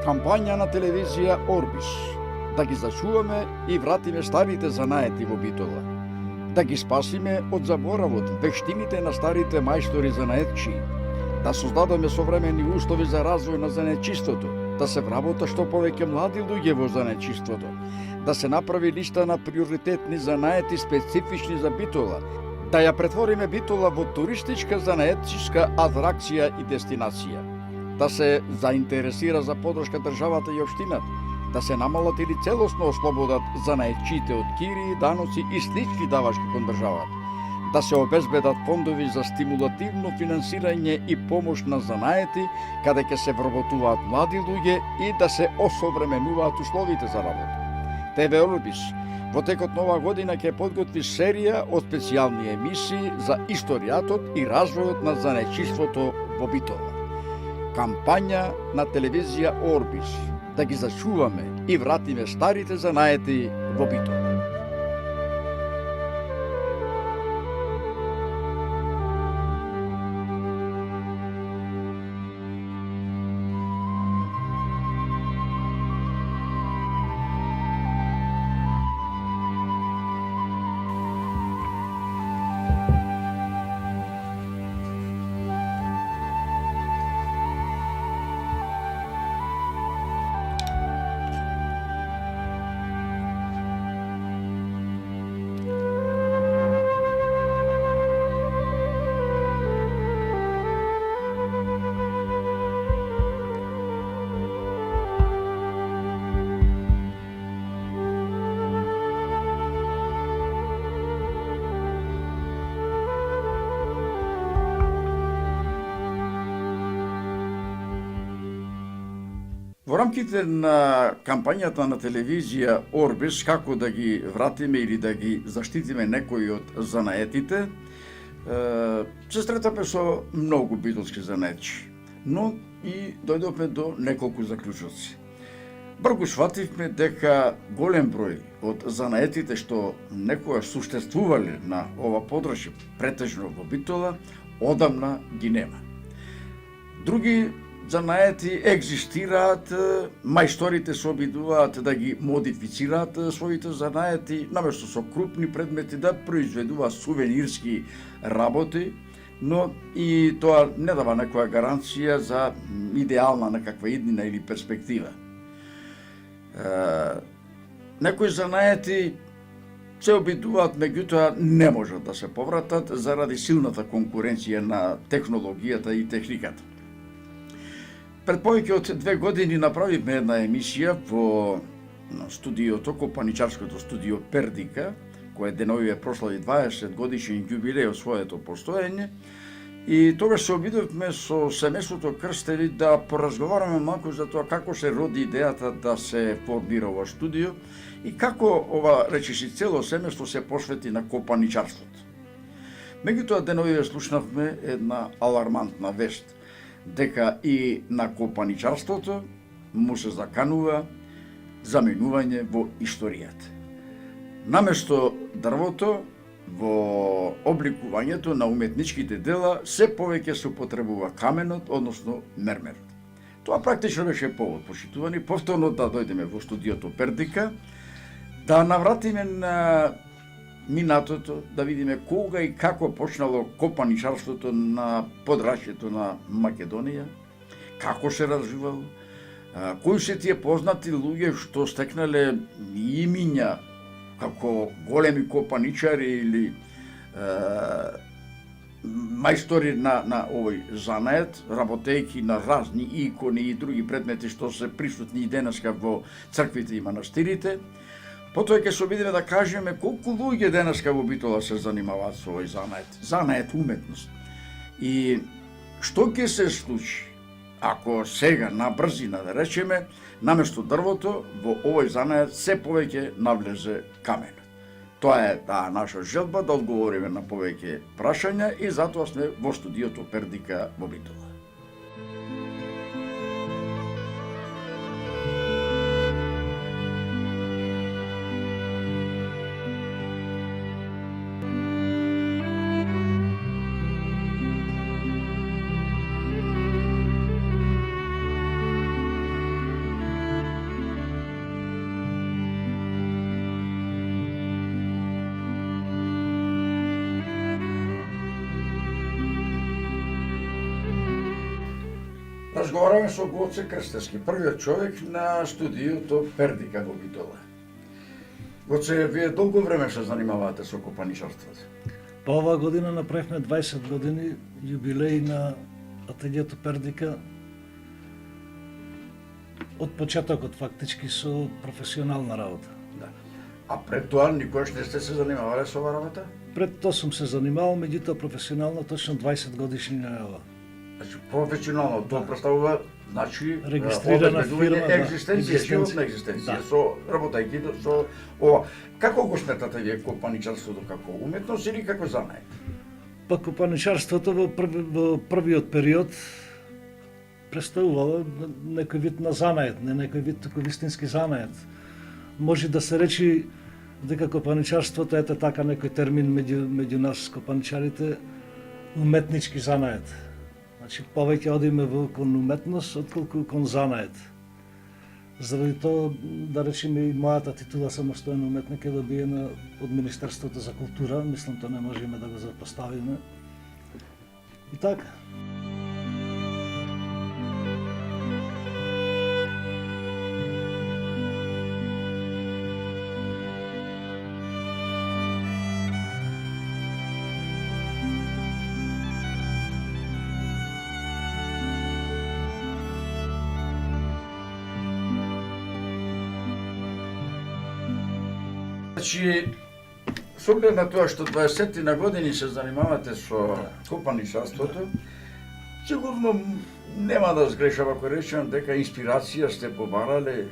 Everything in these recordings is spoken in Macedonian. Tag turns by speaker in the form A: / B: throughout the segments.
A: кампања на телевизија Орбис, да ги зачуваме и вратиме старите занаети во Битола, да ги спасиме од заборавот вештините на старите мајстори занаетчи, да создадеме современи услови за развој на занаетчиството, да се вработа што повеќе млади луѓе во занаетчиството, да се направи листа на приоритетни занаети специфични за Битола, да ја претвориме Битола во туристичка занаетчиска атракција и дестинација, да се заинтересира за подршка државата и општината, да се намалат или целосно ослободат занаетчите од кири, даноци и слични давачки кон државата, да се обезбедат фондови за стимулативно финансирање и помош на занаети, каде ќе се вработуваат млади луѓе и да се осовременуваат условите за работа. ТВ Орбис во текот на оваа година ќе подготви серија од специјални емисии за историјатот и развојот на занаетчиството во Битола. Кампања на телевизија Орбис, да ги зачуваме и вратиме старите занаети во Битола. Во рамките на кампањата на телевизија Орбис, како да ги вратиме или да ги заштитиме некои од занаетите, се сретаме со многу битолски занаетчи, но и дојдовме до неколку заклучоци. Брзо свативме дека голем број од занаетите што некогаш суштествувале на ова подрачје, претежно во Битола, одамна ги нема. Други занаети екзистираат, мајсторите се обидуваат да ги модифицираат своите занаети, наместо со крупни предмети да произведуваат сувенирски работи, но и тоа не дава некоја гаранција за идеална некаква иднина или перспектива. Некои занаети се обидуваат, меѓутоа не можат да се повратат заради силната конкуренција на технологијата и техниката. Пред повеќе од 2 години направивме една емисија во студиото, Копаничарското студио Пердика, кое деновиве прослави 20 годишен јубилеј од своето постоење, и тогаш се обидовме со семејството Крстеви да поразговараме малку за тоа како се роди идејата да се формира ова студио и како ова, речиси, цело семејство се посвети на копаничарството. Меѓутоа деновиве слушнавме една алармантна вест, дека и на копаничарството му се заканува заменување во историјата. Наместо дрвото, во обликувањето на уметничките дела се повеќе се употребува каменот, односно мермерот. Тоа практично беше повод, почитувани, повторно да дојдеме во студиото Пердика, да навратиме на минатото, да видиме кога и како почнало копаничарството на подрачјето на Македонија, како се развивало, кои се тие познати луѓе што стекнале имиња како големи копаничари или мајстори на овој занает, работејки на разни икони и други предмети што се присутни и денеска во црквите и манастирите. Потоа ќе се обидиме да кажеме колку луѓе денеска во Битола се занимаваат со овој занает уметност. И што ќе се случи ако сега на брзина, да речеме, наместо дрвото во овој занает се повеќе навлезе каменот. Тоа е таа наша желба да одговориме на повеќе прашања и затоа сме во студиото Пердика во Битола. Разговараме со Гоце Крстевски, првиот човек на студиото Пердика во Битола. Гоце, вие долго време се занимавате со копаничарството?
B: Па оваа година направивме 20 години јубилеј на ателието Пердика. Од почетокот фактички со професионална работа.
A: Да. А пред тоа никогаш не сте се занимавале со оваа работа?
B: Пред тоа сум се занимавал, меѓутоа професионално точно 20 годишнина е ова.
A: Значи, професионално тоа представува, значи,
B: Регистрирана фирма, да,
A: екзистенција, животна екзистенција, со работајќи со ова. Како го сметате вие копаничарството, како уметност или како занае?
B: Па копаничарството во првиот период представувало некој вид на занаед, не некој вид туку вистински занаед. Може да се речи дека копаничарството ете така некој термин меѓу нас копаничарите уметнички занаед. Значи повеќе одиме во кон уметност отколку кон занаед. Заради тоа, да речеме, и мојата титула самостоен уметник е добиена од Министерството за култура, мислам тоа не можеме да го запоставиме. И така.
A: Значи, со оглед на тоа што 20 на години се занимавате со копаничарството, сигурно нема да сгрешам ако речам дека инспирација сте побарале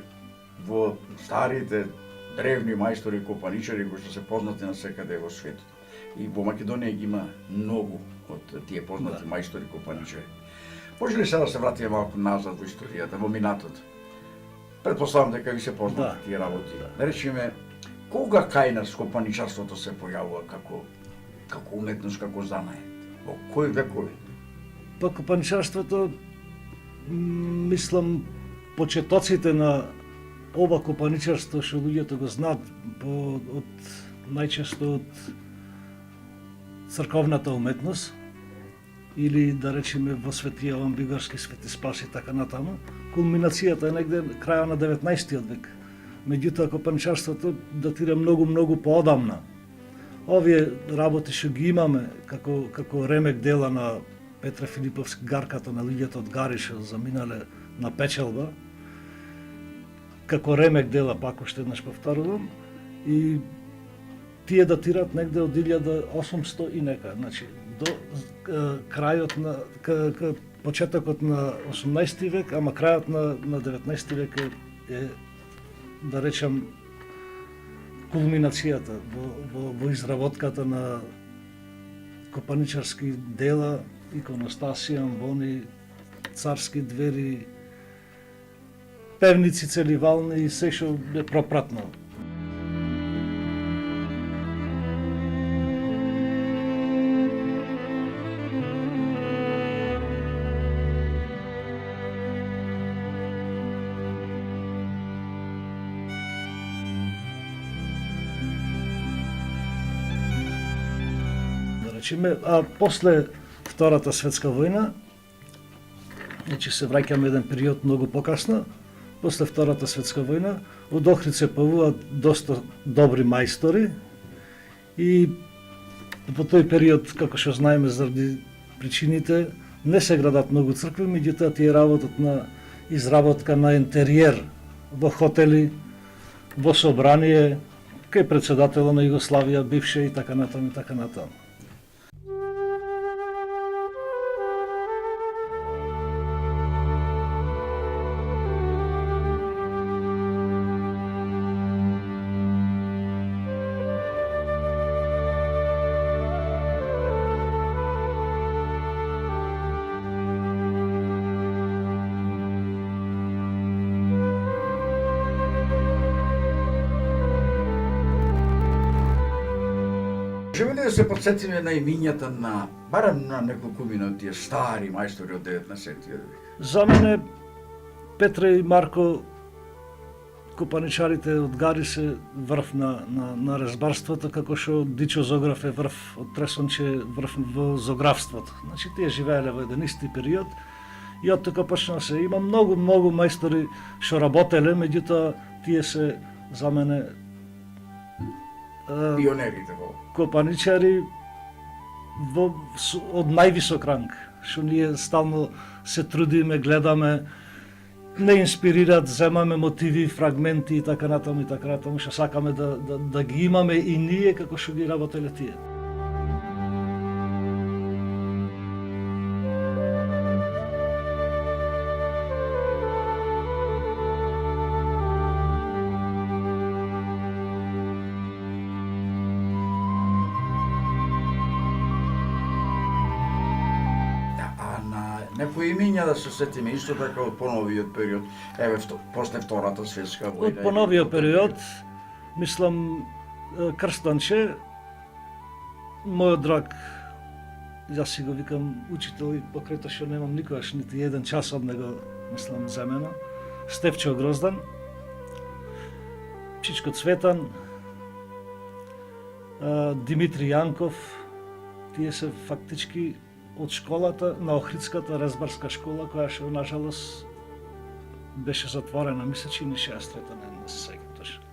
A: во старите древни мајстори копаничари кои што се познати насекаде во светот. И во Македонија ги има многу од тие познати мајстори копаничари. Може ли сега да се вратиме малку назад во историјата, во минатото? Предпоставам дека ви се познати тие работи. Да речеме, кога кај нас копаничарството се појавува како уметност, како занае? Во кои векови?
B: Па копаничарството, мислам, почетоците на ова копаничарство што луѓето го знаат од најчесто од црковната уметност или да речеме во Свети Јован Бигорски, Свети Спас и така натаму. Кулминацијата е негде крајот на 19 век. Меѓутоа копаничарството датира многу поодамна. Овие работи што ги имаме како ремек дела на Петре Филиповски, гарката на луѓето од Гари што заминале на печелба, како ремек дела, пак уште еднаш повторувам, и тие датираат негде од 1800 и нека, значи до крајот на почетокот на 18 век, ама крајот на 19 век е да речам кулминацијата во изработката на копаничарски дела, иконостасија, амвони, царски двери, певници целивални и се што е пропратно. А после Втората светска војна, значи се враќаме еден период многу покасно, после Втората светска војна, од Охрид се појавуваат доста добри мајстори и по тој период, како што знаеме заради причините, не се градат многу цркви, меѓутоа тие работат на изработка на интериер во хотели, во собрание, кај председателот на Југославија, бивше и така натаму и така натаму.
A: Можеме ли да се подсетиме на имињата на, барем на неколкумина од тие стари мајстори од 19 век?
B: За мене Петре и Марко, копаничарите од Гари се врв на разбарството, како што Дичо Зограф е врв од Тресонче, врв во зографството. Значи тие живееле во еден исти период И од тука почна се. Има многу мајстори што работеле, меѓутоа тие се за мене
A: Пионерите во.
B: копаничари од највисок ранг, што ние стално се трудиме, гледаме, не инспирират, земаме мотиви, фрагменти и така натаму, што сакаме да ги имаме и ние како што ги работеле тие.
A: Некои имиња да се сетиме исто така од поновиот период, еве после Втората светска војна.
B: Од поновиот период, мислам, Крстанче, мојот драг, јас си го викам учител и покрај тоа што немам никогаш нити еден час од него, мислам, земено, Стефчо Гроздан, Чичко Цветан, Димитри Јанков, тие се фактички од школата на Охридската резбарска школа, која што нажалост беше затворена, мисля, че ни 63-та, не се сеќам точно.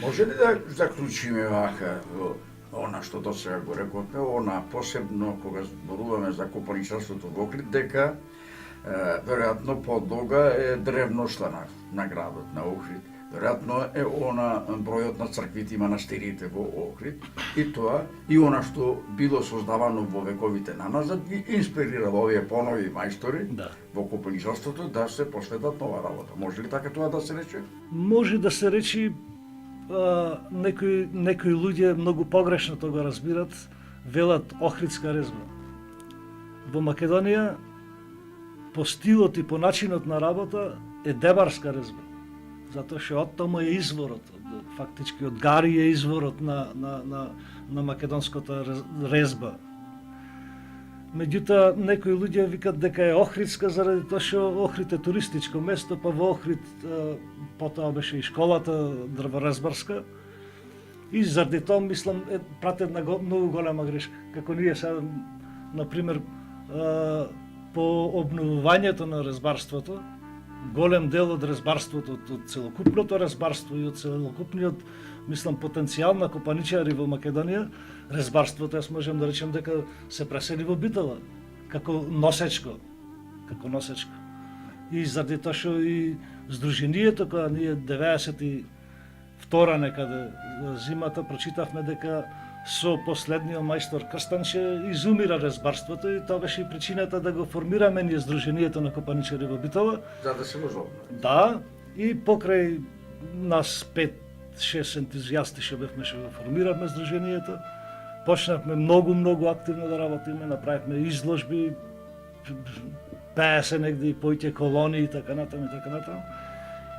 A: Може ли да заклучиме вака во она што до сега го рековме, она посебно кога зборуваме за копаничарството во Охрид, дека веројатно подлога е древноштана на градот на Охрид. Веројатно е она бројот на црквите и манастирите во Охрид и тоа и она што било создавано во вековите наназад ги инспирирало овие понови мајстори во копаничарството да се посветат нова работа. Може ли така тоа да се рече?
B: Може да се речи. Некои луѓе многу погрешно тоа го разбират, велат Охридска резба. Во Македонија, по стилот и по начинот на работа е дебарска резба. Затоа што од тоа е изворот, фактички од Гари е изворот на македонската резба. Меѓутоа, некои луѓе викат дека е Охридска заради тоа што Охрид е туристичко место, па во Охрид потоа беше и школата дрворезбарска. И заради тоа, мислам, прати една многу голема грешка. Како ние сега, например, по обновувањето на резбарството, голем дел од резбарството, од целокупното резбарство и од целокупниот, мислам, потенцијал на копаничари во Македонија, резбарството, јас можам да речем дека се пресели во Битола, како носечко. И заради тоа што и Сдруженијето, кога ние 92-ра некаде зимата прочитавме дека со последниот мајстор Крстанче изумира резбарството и тоа беше и причината да го формираме ние Сдруженијето на копаничари во Битола.
A: За да се возобне.
B: Да, и покрај нас 5-6 ентузијасти што бевме што го формиравме Сдруженијето, почнавме многу активно да работиме, направивме изложби, пее се негде и поќе колонии и така натаму.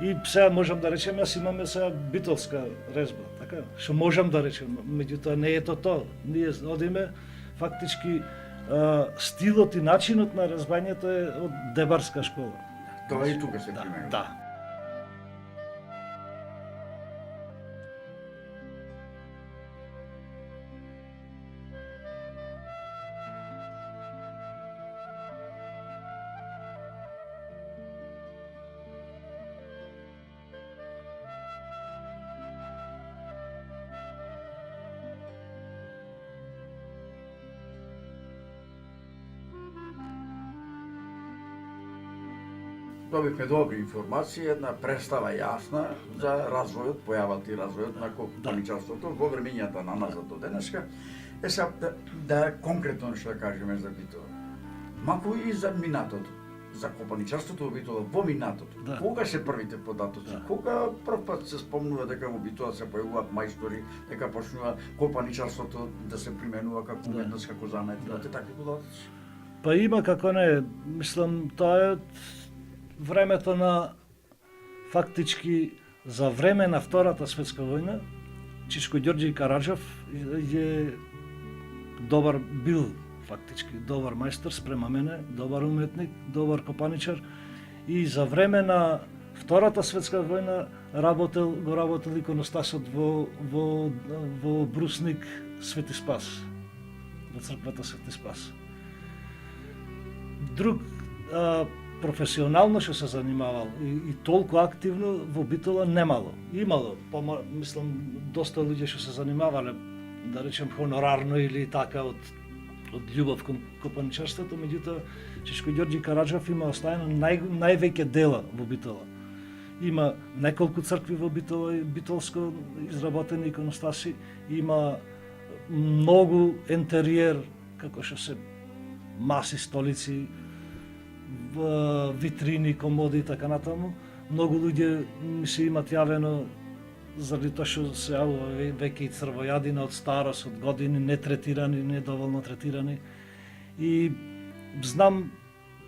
B: И сега можам да речем, јас имаме сега битолска резба, така, што можам да речем, меѓутоа не е тоа. Ние одиме, фактички, стилот и начинот на резбањето е од дебарска школа.
A: Тоа и тука се применува.
B: Да.
A: Добивме добри информации, една представа јасна за развојот, појавата и развојот на копаничарството во времењата на назад до денеска. Сега да конкретно нешто да кажеме за Битола. Маку и за минатото, за копаничарството во Битола во минатото.
B: Да.
A: Кога се првите податоци? Кога прв пат се спомнува дека во Битола се појавуваат мајстори, дека почнува копаничарството да се применува како уметност, како занет? Имате такви податоци?
B: Па има како не, мислам, тоа е времето на фактички за време на Втората светска војна, Чичко Ѓорѓи Караджов е добар бил фактички добар мајстор спрема мене, добар уметник, добар копаничар и за време на Втората светска војна го работел иконостасот во Брусник Свети Спас, во црквата Свети Спас. Друг професионално што се занимавал и толку активно во Битола немало. Имало, мислам, доста луѓе што се занимавале, да речем хонорарно или така од љубов кон копаничарството, меѓутоа Чичко Ѓорѓи Караджов има оставено највеќе дела во Битола. Има неколку цркви во Битола, битолско изработени иконостаси, има многу ентериер, како што се маси, столици, витрини, комоди и така натаму. Многу луѓе ми се имат јавено заради тоа што се јавува веќе и црвојадина од старост, од години, нетретирани, недоволно третирани. И знам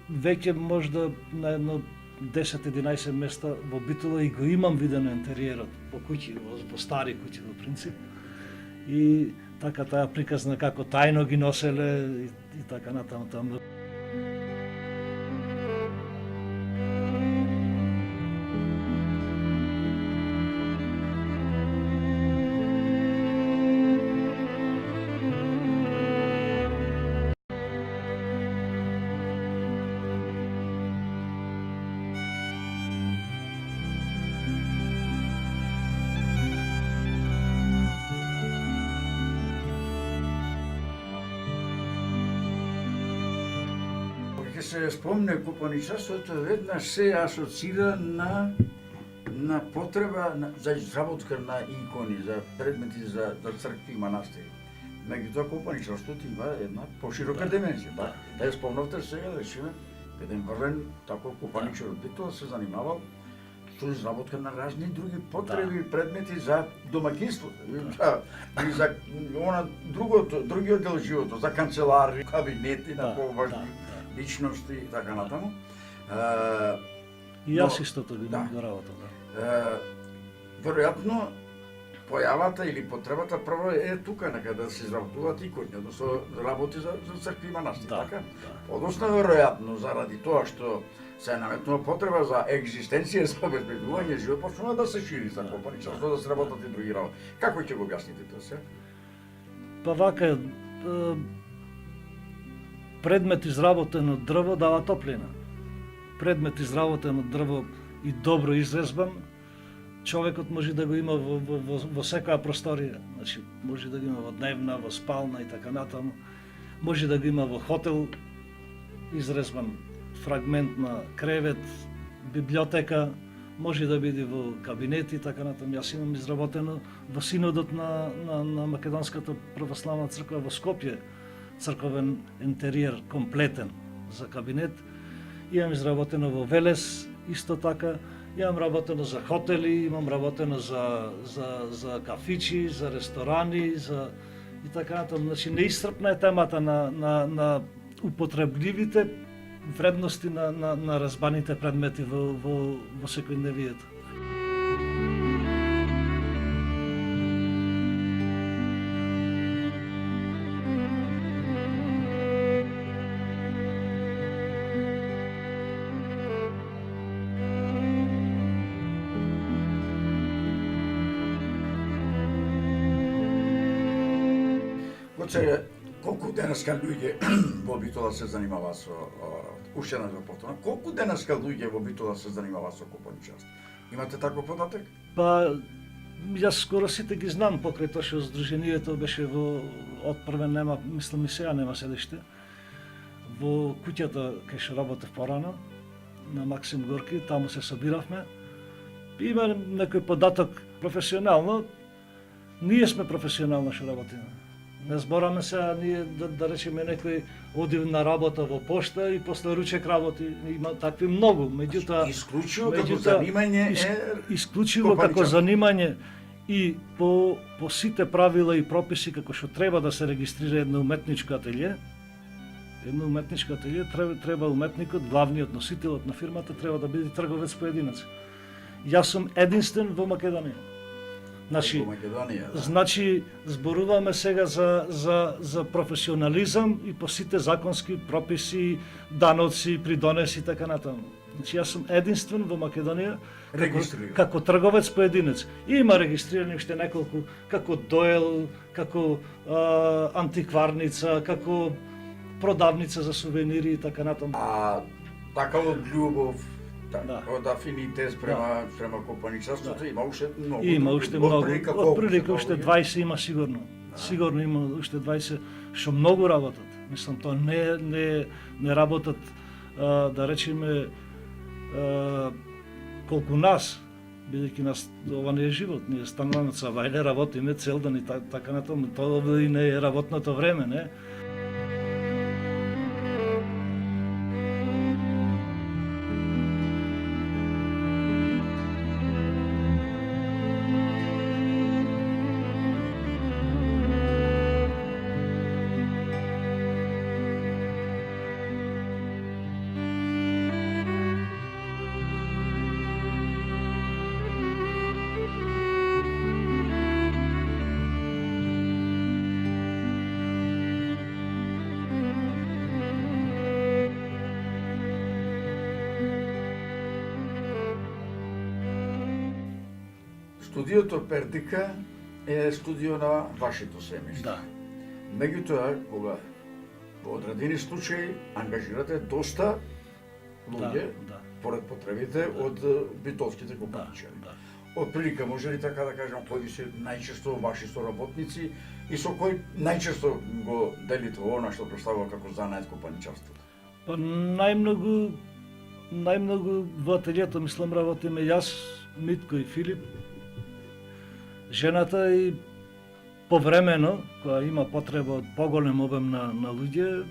B: веќе можда на едно 10-11 места во Битола и го имам видено ентериерот по куќи, во стари куќи во принцип. И така таа приказна како тајно ги носеле и така натаму таму.
A: Ке се спомне копаничарството, веднаш се асоцира на потреба за изработка на икони, за предмети за цркви и манастири. Меѓутоа копаничарството има една поширока димензија. Да ја спомнавте сега, речеме, еден врвен тако копаничар од Битола се занимавал со изработка на разни други потреби, предмети за домаќинството, и за другиот дел животот, за канцелари, кабинети на поважни личности и така натаму.
B: И јас истото го работам.
A: Веројатно, појавата или потребата прво е тука, нека да се изработуваат икони, односно работи за цркви и манастири, така? Односно, веројатно, заради тоа што се наметнува потреба за екзистенција, за обезбедување живот, почнува да се шири за копаничарство, да се работат и други работи. Како ќе го објасните тоа се?
B: Па вака, предмет изработен од дрво дава топлина. Предмет изработен од дрво и добро изрезбан, човекот може да го има во секоја просторија. Значи, може да го има во дневна, во спална и така натаму. Може да го има во хотел изрезбан фрагмент на кревет, библиотека, може да биде во кабинети и така натаму. Јас имам изработено во синодот на Македонската православна црква во Скопје, црковен ентериер комплетен за кабинет. Имам изработено во Велес, исто така. Имам работено за хотели, имам работено за кафичи, за ресторани, и така натаму. Значи, неисцрпна е темата на употребливите вредности на разбаните предмети во секојдневието.
A: Сега, колку денеска луѓе во Битола се занимаваат со уште една повторно, колку денеска луѓе во Битола се занимаваат со копаничарство? Имате таков податок?
B: Па, јас скоро сите ги знам, покрај тоа што Сдруженијето беше од првен нема, мислам и сега нема седиште, во куќата кај што работев порано, на Максим Горки, таму се собиравме. Има некој податок професионално, ние сме професионално што работиме. Не збораме сега ние да речеме некој оди на работа во пошта и после ручек работи, има такви многу, меѓутоа
A: исклучиво како занимање
B: исклучиво како занимање и по сите правила и прописи како што треба да се регистрира едно уметничко ателје. Едно уметничко ателје треба уметникот, главниот носителот на фирмата треба да биде трговец поединец. Јас сум единствен во Македонија. Значи,
A: во Македонија, да.
B: Значи, зборуваме сега за професионализам и по сите законски прописи, даноци, придонеси и така натаму. Значи, јас сум единствен во Македонија како трговец поединец. Има регистрирани уште неколку, како доел, како антикварница, како продавница за сувенири и така натаму.
A: А така од љубов,
B: Да.
A: од афинитет према копаничарството, има уште многу.
B: Има уште многу, отприлика уште
A: колку?
B: 20 има сигурно. Сигурно има уште 20 што многу работат. Мислам, тоа не работат, да речеме, колку нас, бидејќи нас ова не е живот, ние стануваме од Савајле, работиме цел ден и така натаму, тоа и не е работното време, не?
A: Студиото Пердика е студио на вашето семејство.
B: Да.
A: Меѓутоа, кога во одредени случаи ангажирате доста луѓе,
B: Да.
A: поред потребите, од битолските копаничари.
B: Да.
A: Од прилика, може ли така да кажам, кои се најчесто ваши соработници и со кој најчесто го делите она што представува како занает копаничарството?
B: Па најмногу во ателието, мислам, работиме јас, Митко и Филип, жената и повремено, кога има потреба од поголем обем на луѓе,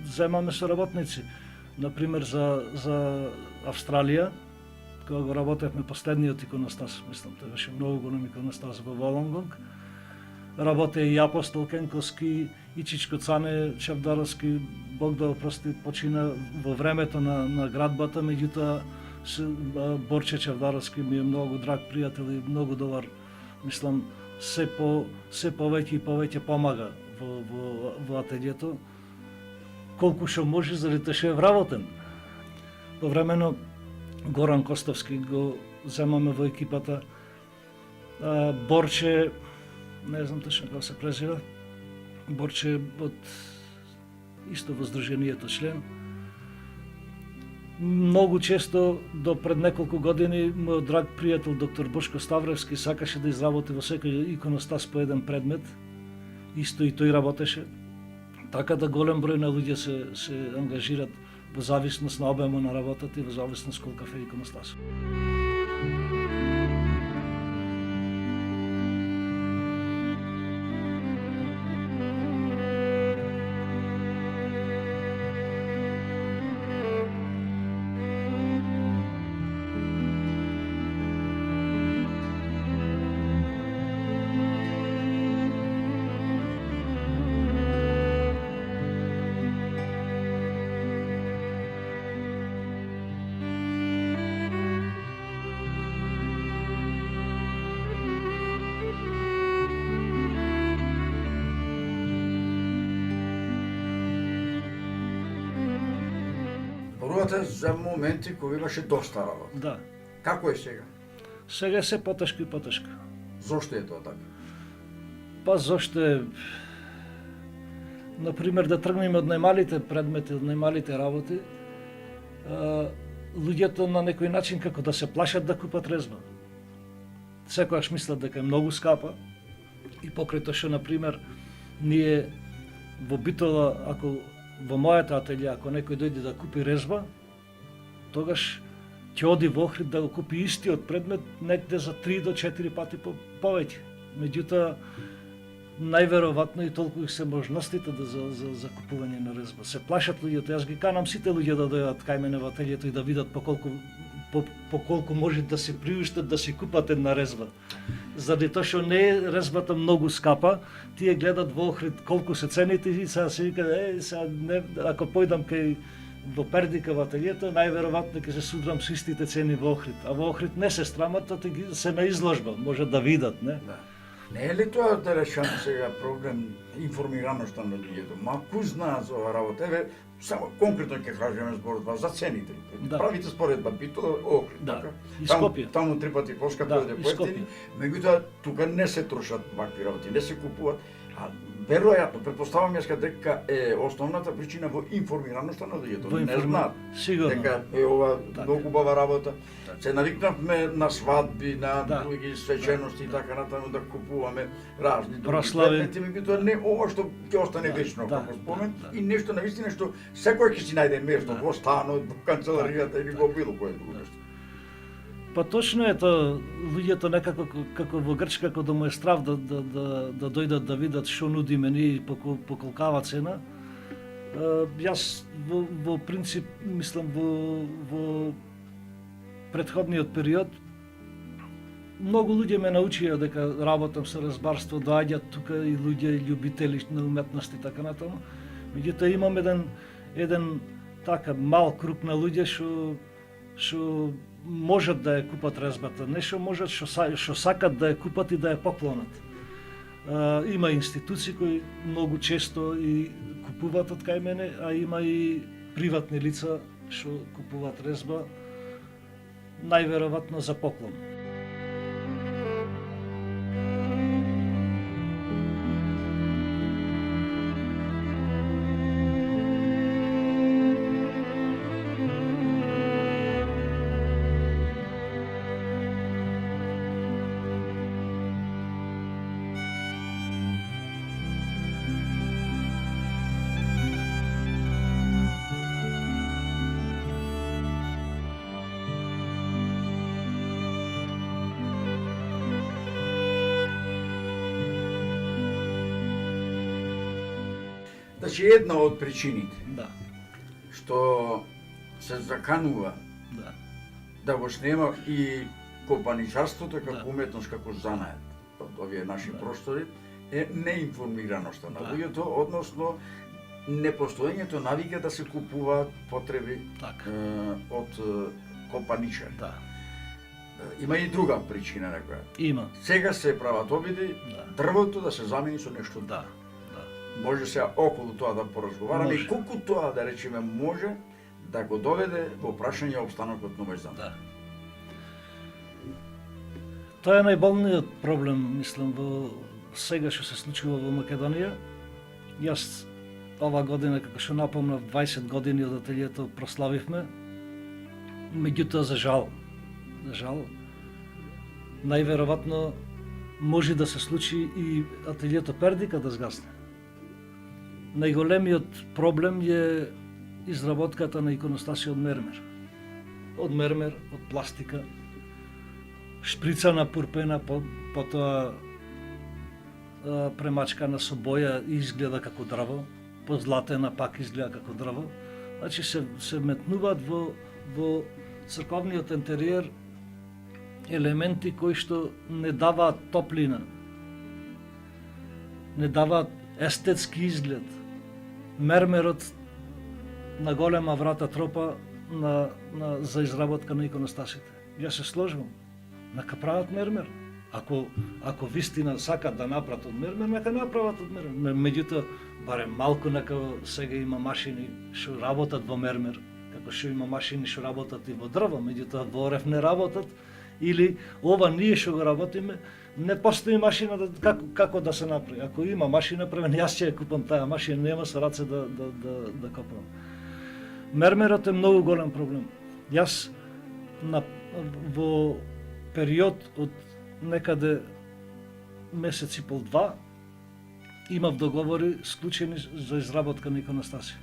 B: земаме соработници. Например, за Австралија, кога го работевме последниот иконостас, мислам, тој беше многу голем иконостас во Волонгонг, работе и Апостол Кенковски, и Чичко Цане Чавдаровски, Бог да опрости, почина во времето на градбата, меѓутоа Борче Чавдаровски ми е многу драг пријател и многу добар, мислам, се повеќе и повеќе помага во ателието, колку што може, заради тоа што е вработен. Повремено Горан Костовски го земаме во екипата, Борче, не знам точно како се презира, Борче од исто во Сдруженијето член. Многу често, до пред неколку години, мојот драг пријател доктор Бошко Ставревски сакаше да изработи во секој иконостас по еден предмет. Исто и тој работеше. Така да голем број на луѓе се ангажират во зависност на обемот на работата и во зависност колкав е иконостас.
A: Зборувате за моменти кои имаше доста работа.
B: Да.
A: Како е сега?
B: Сега е се потешко и потешко.
A: Зошто е тоа така?
B: Па зошто е, например, да тргнеме од најмалите предмети, од најмалите работи, луѓето на некој начин како да се плашат да купат резба. Секогаш мислат дека е многу скапа и покрај тоа што, например, ние во Битола, ако во мојата ателија, ако некој дојде да купи резба, тогаш ќе оди во Охрид да го купи истиот предмет некде за 3 до 4 пати повеќе. Меѓутоа, најверојатно и толку их се можностите за купување на резба. Се плашат луѓето. Јас ги канам сите луѓе да дојдат кај мене во ателието и да видат по колку може да се приуштат да си купат една резба. Заради тоа што не е резбата многу скапа, тие гледат во Охрид колку се цените и сега се вика, ако појдам кај во Пердика во ателието, најверојатно ќе се судрам со истите цени во Охрид. А во Охрид не се страмат, тоа се на изложба, може да видат, не?
A: Да. Не е ли тоа да решам сега проблем информираноста на луѓето? Ма кој знаат за ова работа? Еве, само конкретно ќе кажеме зборот за цените.
B: Да.
A: Правите споредба Битола, Охрид,
B: Да.
A: така?
B: И
A: Таму-
B: Скопје.
A: Таму 3 пати поскапи,
B: Да,
A: овде
B: и
A: поевтини.
B: Скопје.
A: Меѓутоа тука не се трошат вакви работи, не се купуваат. А веројатно претпоставам јас дека е основната причина во информираноста на луѓето.
B: Во
A: Не знаат
B: Сигурно.
A: дека е ова
B: Така.
A: многу убава работа. Се навикнавме на свадби, на
B: Да.
A: други свечености и така натаму да купуваме разни други
B: Прослави.
A: предмети, меѓутоа не ова што ќе остане
B: Да,
A: вечно
B: да,
A: како спомен
B: да.
A: и нешто навистина што секој ќе си најде место
B: Да.
A: во станот, во канцеларијата или во било кое друго нешто.
B: Па точно е тоа, луѓето некако како во Грчка, кога му е страв да дојдат да видат што нудиме ние по колкава цена. Јас во принцип мислам во претходниот период многу луѓе ме научија дека работам со разбарство, доаѓаат тука и луѓе љубители на уметност и така натаму. Меѓутоа имам еден така мал круг на луѓе што можат да ја купат резбата, не што можат, што сакат да ја купат и да ја поклонат. Има институции кои многу често и купуваат од кај мене, а има и приватни лица што купуваат резба, најверојатно за поклон.
A: Значи една од причините
B: Да,
A: што се заканува
B: да,
A: да го снема и копаничарството како
B: Да.
A: уметност, како занает од овие наши
B: Да.
A: простори е неинформираноста на
B: Да.
A: луѓето, односно непостоењето навика да се купуваат потреби
B: така,
A: од копаничари.
B: да,
A: Има и друга причина на која.
B: има,
A: Сега се прават обиди
B: Да.
A: дрвото да се замени со нешто друго.
B: да, да.
A: Може се околу тоа да поразговараме и
B: Може.
A: колку тоа да речеме може да го доведе во прашање обстанокот на овој замок.
B: Да. Тоа е најболниот проблем, мислам, во сега што се случува во Македонија. Јас ова година, како што напомнав, 20 години од ателието прославивме. Меѓутоа, за жал, најверојатно може да се случи и ателието Пердика да згасне. Најголемиот проблем е изработката на иконостаси од мермер. Од мермер, од пластика, шприцана пурпена, потоа премачкана со боја и изгледа како дрво, позлатена пак изгледа како дрво. Значи се метнуваат во црковниот интериер елементи кои што не даваат топлина, не даваат естетски изглед. Мермерот на голема врата тропа за изработка на иконостасите. Јас се сложувам. Нека прават мермер. Ако вистина сакат да направат од мермер, нека направат од мермер. Меѓутоа, барем малку нека сега има машини што работат во мермер, како што има машини што работат и во дрво, меѓутоа во орев не работат, или ова ние што го работиме, не постои машина како да се направи. Ако има машина, првен јас ќе ја купам таа машина, нема со раце да копам. Мермерот е многу голем проблем. Јас во период од некаде месец и пол-два имав договори склучени за изработка на иконостаси.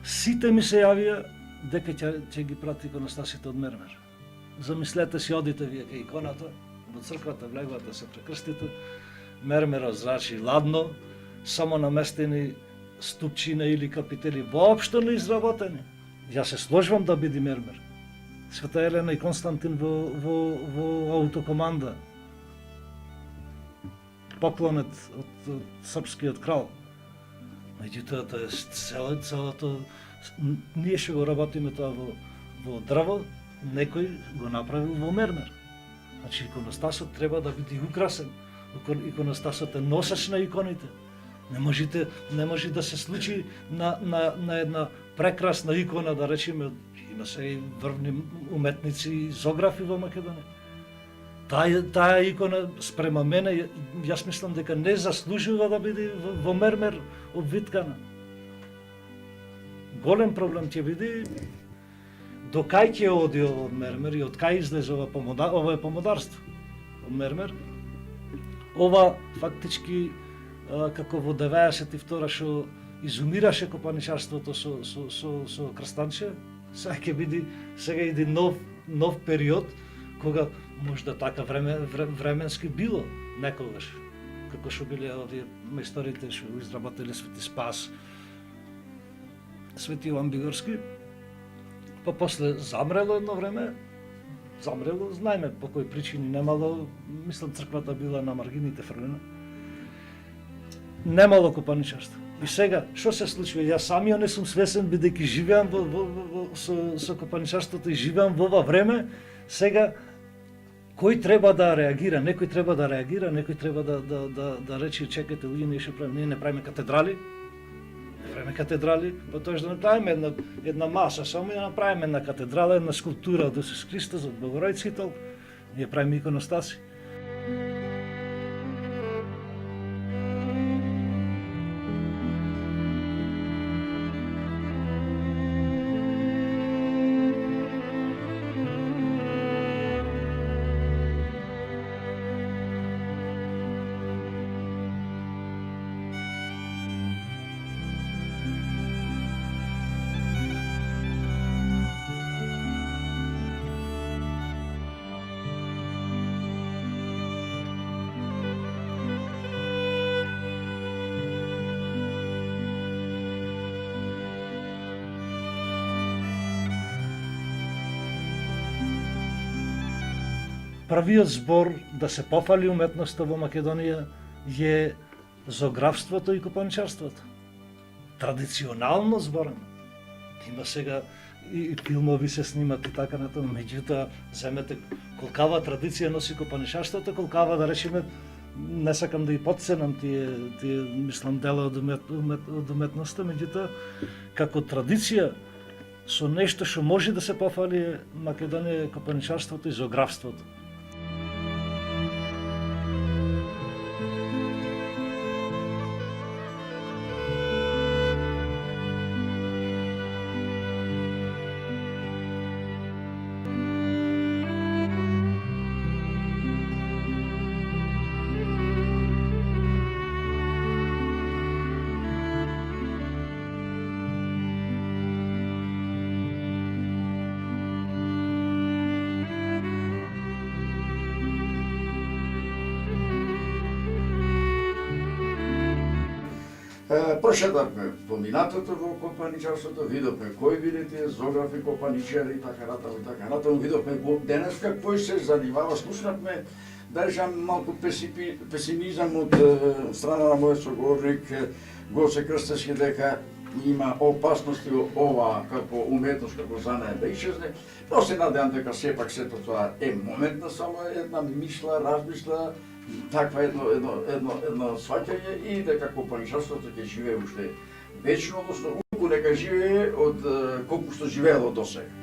B: Сите ми се јавија дека ќе ги прати иконостасите од мермер. Замислете си, одите вие кај иконата, во црквата влегувате да се прекрстите, мермерот зрачи ладно, само наместени ступчина или капители, воопшто не изработени. Јас се сложувам да биде мермер. Света Елена и Константин во аутокоманда. Поклонет од српскиот крал. Меѓутоа, тоа е Ние ќе го работиме тоа во дрво, некој го направил во мермер. Значи иконостасот треба да биде украсен. Иконостасот е носач на иконите. Не може да се случи на една прекрасна икона, да речеме, има се и врвни уметници и зографи во Македонија. Таа икона спрема мене, јас мислам дека не заслужува да биде во мермер обвиткана. Голем проблем ќе биде до кај ќе оди од мермер и од кај излезе ова е помодарство. Од мермер. Ова фактички како во 92 што изумираше копаничарството со крстанче, сега иде нов период кога можда така временски било некогаш, како што биле овие мајсторите што изработиле Свети Спас, Свети Јован Бигорски, па после замрело едно време, знаеме по кои причини, немало, мислам црквата била на маргините фрлена, немало копаничарство. И сега, што се случува? Јас самиот не сум свесен, бидејќи живеам со копаничарството и живеам во ова време, сега кој треба да реагира? Некој треба да реагира, некој треба да рече, чекайте, ние не правиме катедрали, потоа да направиме една маса, само да направиме една катедрала, една скулптура од Исус Христос, од Богородицки толк, ние правиме иконостаси. Првиот збор да се пофали уметноста во Македонија е зографството и копаничарството. Традиционално зборено. Има сега и филмови се снимат и така натаму, меѓутоа земете колкава традиција носи копаничарството, колкава да речеме, не сакам да и потценам тие мислам дела од уметноста, меѓутоа како традиција со нешто што може да се пофали Македонија е копаничарството и зографството.
A: Прошетавме поминатото во копаничарството, видовме кои биле тие зографи, копаничари и така натаму, видовме денес какво се занимава, слушнавме, да речам малку песимизам од страна на мојот соговорник Гоце Крстевски дека има опасности ова како уметност, како занае да исчезне, но се надевам дека сепак сето тоа е моментна, само една мисла, размисла, таква едно сваќање и дека копаничарството ќе живее уште вечно, односно нека живее од колку што живеело досега.